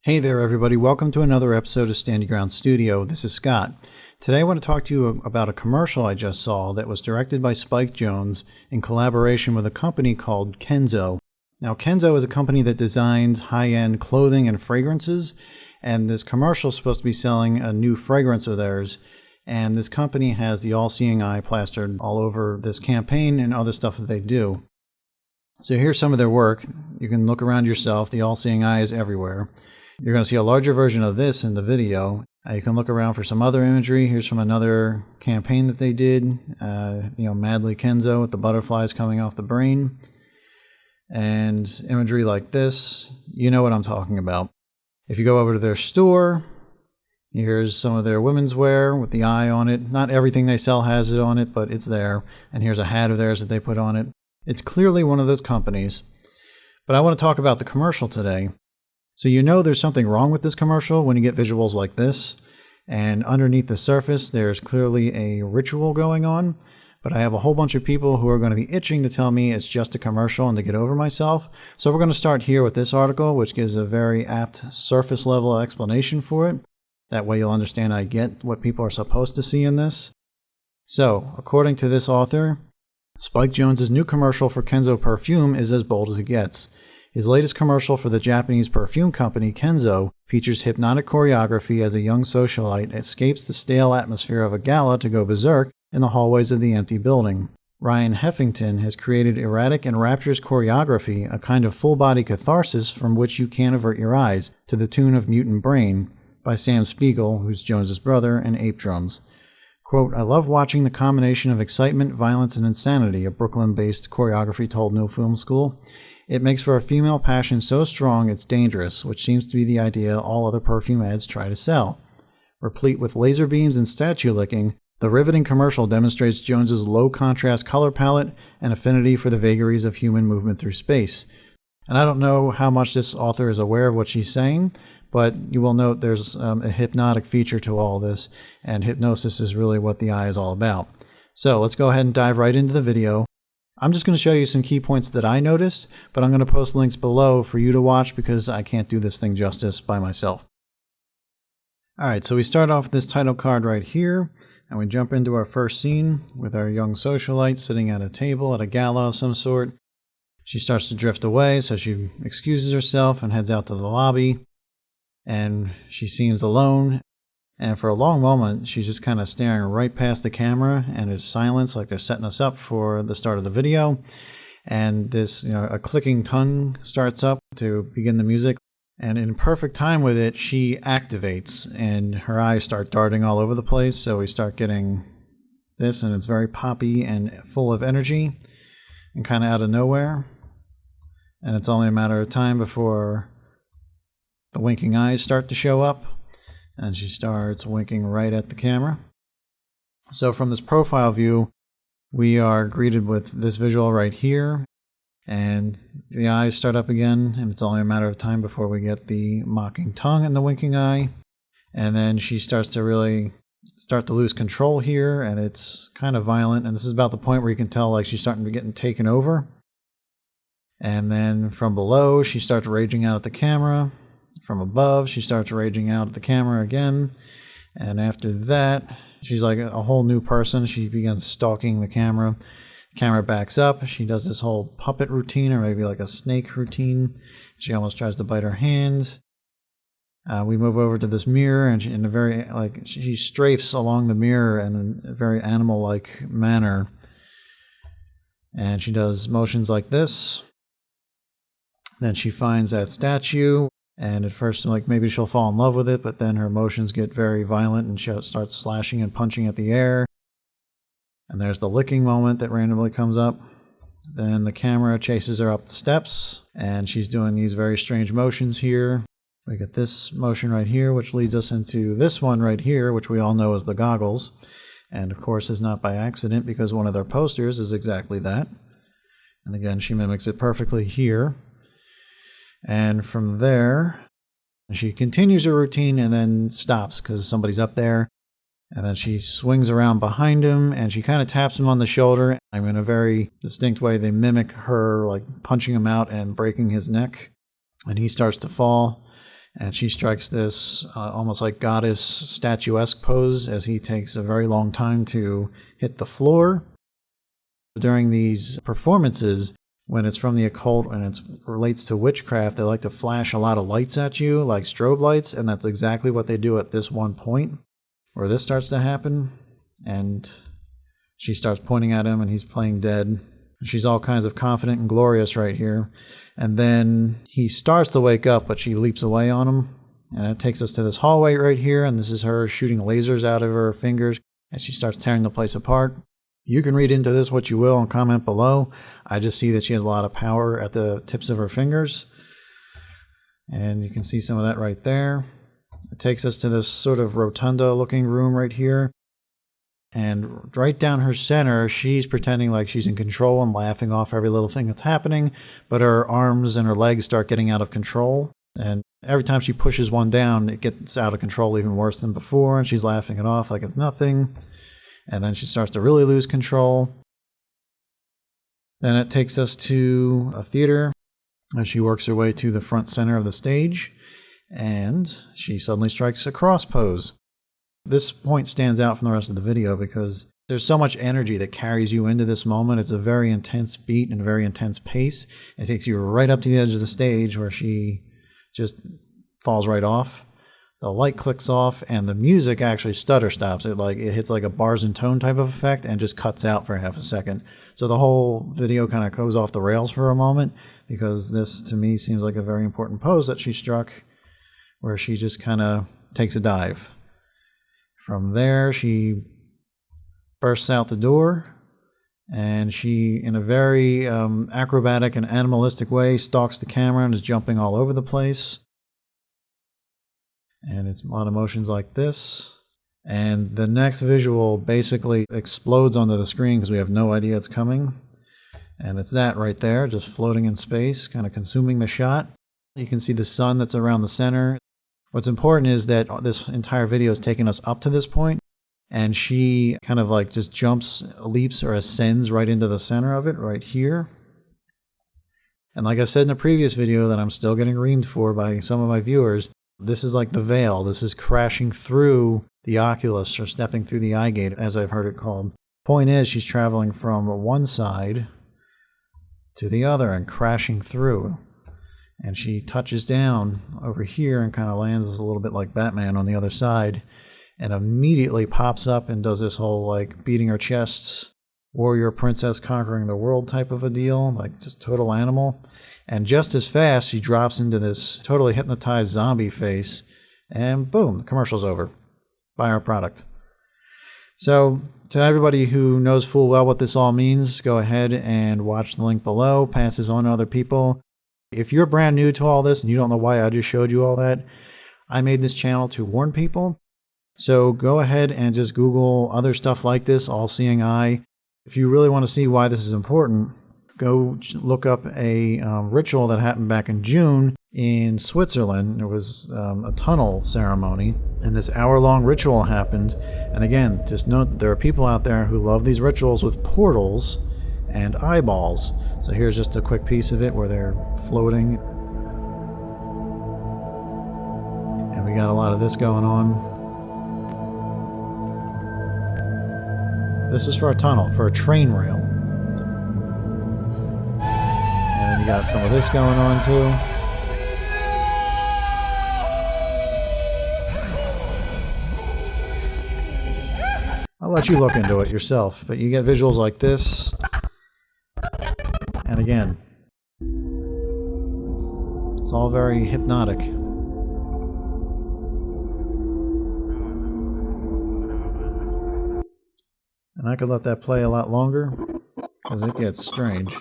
Hey there everybody, welcome to another episode of Stand Your Ground Studio. This is Scott. Today I want to talk to you about a commercial I just saw that was directed by Spike Jonze in collaboration with a company called Kenzo. Now Kenzo is a company that designs high-end clothing and fragrances, and this commercial is supposed to be selling a new fragrance of theirs, and this company has the all-seeing eye plastered all over this campaign and other stuff that they do. So here's some of their work. You can look around yourself, the all-seeing eye is everywhere. You're going to see a larger version of this in the video. You can look around for some other imagery. Here's from another campaign that they did. Madly Kenzo with the butterflies coming off the brain. And imagery like this. You know what I'm talking about. If you go over to their store, here's some of their women's wear with the eye on it. Not everything they sell has it on it, but it's there. And here's a hat of theirs that they put on it. It's clearly one of those companies. But I want to talk about the commercial today. So you know there's something wrong with this commercial when you get visuals like this, and underneath the surface there's clearly a ritual going on, but I have a whole bunch of people who are going to be itching to tell me it's just a commercial and to get over myself. So we're going to start here with this article, which gives a very apt surface level explanation for it. That way you'll understand I get what people are supposed to see in this. So according to this author, Spike Jonze's new commercial for Kenzo Perfume is as bold as it gets. His latest commercial for the Japanese perfume company Kenzo features hypnotic choreography as a young socialite escapes the stale atmosphere of a gala to go berserk in the hallways of the empty building. Ryan Heffington has created erratic and rapturous choreography, a kind of full-body catharsis from which you can't avert your eyes, to the tune of Mutant Brain by Sam Spiegel, who's Jones's brother, and Ape Drums. Quote, "I love watching the combination of excitement, violence, and insanity," a Brooklyn-based choreography told No Film School. "It makes for a female passion so strong it's dangerous, which seems to be the idea all other perfume ads try to sell." Replete with laser beams and statue licking, the riveting commercial demonstrates Jonze's low-contrast color palette and affinity for the vagaries of human movement through space. And I don't know how much this author is aware of what she's saying, but you will note there's a hypnotic feature to all this, and hypnosis is really what the eye is all about. So let's go ahead and dive right into the video. I'm just going to show you some key points that I noticed, but I'm going to post links below for you to watch because I can't do this thing justice by myself. Alright, so we start off with this title card right here, and we jump into our first scene with our young socialite sitting at a table at a gala of some sort. She starts to drift away, so she excuses herself and heads out to the lobby, and she seems alone. And for a long moment, she's just kind of staring right past the camera and is silent, like they're setting us up for the start of the video. And this, a clicking tongue starts up to begin the music. And in perfect time with it, she activates and her eyes start darting all over the place. So we start getting this, and it's very poppy and full of energy and kind of out of nowhere. And it's only a matter of time before the winking eyes start to show up. And she starts winking right at the camera. So from this profile view, we are greeted with this visual right here. And the eyes start up again, and it's only a matter of time before we get the mocking tongue and the winking eye. And then she starts to really start to lose control here, and it's kind of violent. And this is about the point where you can tell like she's starting to get taken over. And then from below, she starts raging out at the camera. From above, she starts raging out at the camera again. And after that, she's like a whole new person. She begins stalking the camera. Camera backs up. She does this whole puppet routine, or maybe like a snake routine. She almost tries to bite her hand. We move over to this mirror, and she strafes along the mirror in a very animal-like manner. And she does motions like this. Then she finds that statue. And at first, like, maybe she'll fall in love with it, but then her emotions get very violent and she starts slashing and punching at the air. And there's the licking moment that randomly comes up. Then the camera chases her up the steps, and she's doing these very strange motions here. We get this motion right here, which leads us into this one right here, which we all know as the goggles. And of course is not by accident, because one of their posters is exactly that. And again, she mimics it perfectly here. And from there, she continues her routine and then stops because somebody's up there. And then she swings around behind him and she kind of taps him on the shoulder. In a very distinct way, they mimic her like punching him out and breaking his neck. And he starts to fall. And she strikes this almost like goddess statuesque pose as he takes a very long time to hit the floor. During these performances, when it's from the occult and it relates to witchcraft, they like to flash a lot of lights at you, like strobe lights, and that's exactly what they do at this one point, where this starts to happen, and she starts pointing at him, and he's playing dead. She's all kinds of confident and glorious right here. And then he starts to wake up, but she leaps away on him, and it takes us to this hallway right here, and this is her shooting lasers out of her fingers, and she starts tearing the place apart. You can read into this what you will and comment below. I just see that she has a lot of power at the tips of her fingers. And you can see some of that right there. It takes us to this sort of rotunda looking room right here. And right down her center, she's pretending like she's in control and laughing off every little thing that's happening. But her arms and her legs start getting out of control. And every time she pushes one down, it gets out of control even worse than before. And she's laughing it off like it's nothing. And then she starts to really lose control. Then it takes us to a theater as she works her way to the front center of the stage, and she suddenly strikes a cross pose. This point stands out from the rest of the video because there's so much energy that carries you into this moment. It's a very intense beat and a very intense pace. It takes you right up to the edge of the stage where she just falls right off. The light clicks off, and the music actually stutter stops. It hits like a bars and tone type of effect and just cuts out for half a second. So the whole video kind of goes off the rails for a moment, because this to me seems like a very important pose that she struck, where she just kind of takes a dive. From there, she bursts out the door, and she, in a very acrobatic and animalistic way, stalks the camera and is jumping all over the place. And it's a lot of motions like this. And the next visual basically explodes onto the screen because we have no idea it's coming. And it's that right there, just floating in space, kind of consuming the shot. You can see the sun that's around the center. What's important is that this entire video is taking us up to this point, and she kind of like just jumps, leaps, or ascends right into the center of it, right here. And like I said in the previous video that I'm still getting reamed for by some of my viewers, this is like the veil. This is crashing through the oculus, or stepping through the eye gate, as I've heard it called. Point is, she's traveling from one side to the other and crashing through. And she touches down over here and kind of lands a little bit like Batman on the other side, and immediately pops up and does this whole like beating her chest, warrior princess conquering the world type of a deal, like just total animal. And just as fast, she drops into this totally hypnotized zombie face, and boom, the commercial's over. Buy our product. So, to everybody who knows full well what this all means, go ahead and watch the link below, pass this on to other people. If you're brand new to all this and you don't know why I just showed you all that, I made this channel to warn people. So go ahead and just Google other stuff like this, all-seeing eye. If you really want to see why this is important, go look up a ritual that happened back in June in Switzerland. There was a tunnel ceremony, and this hour-long ritual happened. And again, just note that there are people out there who love these rituals with portals and eyeballs. So here's just a quick piece of it where they're floating. And we got a lot of this going on. This is for a tunnel, for a train rail. And then you got some of this going on too. I'll let you look into it yourself, but you get visuals like this. And again, it's all very hypnotic. And I could let that play a lot longer, because it gets strange.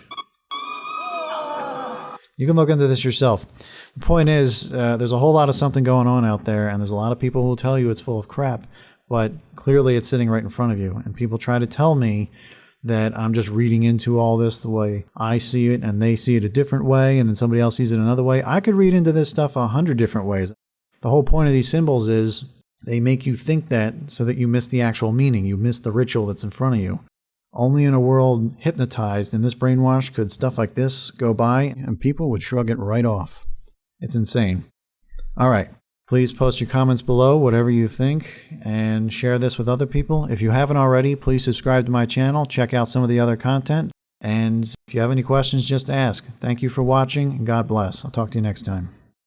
You can look into this yourself. The point is, there's a whole lot of something going on out there, and there's a lot of people who will tell you it's full of crap, but clearly it's sitting right in front of you. And people try to tell me that I'm just reading into all this the way I see it, and they see it a different way, and then somebody else sees it another way. I could read into this stuff 100 different ways. The whole point of these symbols is they make you think that so that you miss the actual meaning. You miss the ritual that's in front of you. Only in a world hypnotized in this brainwash could stuff like this go by, and people would shrug it right off. It's insane. All right. Please post your comments below, whatever you think, and share this with other people. If you haven't already, please subscribe to my channel. Check out some of the other content. And if you have any questions, just ask. Thank you for watching, and God bless. I'll talk to you next time.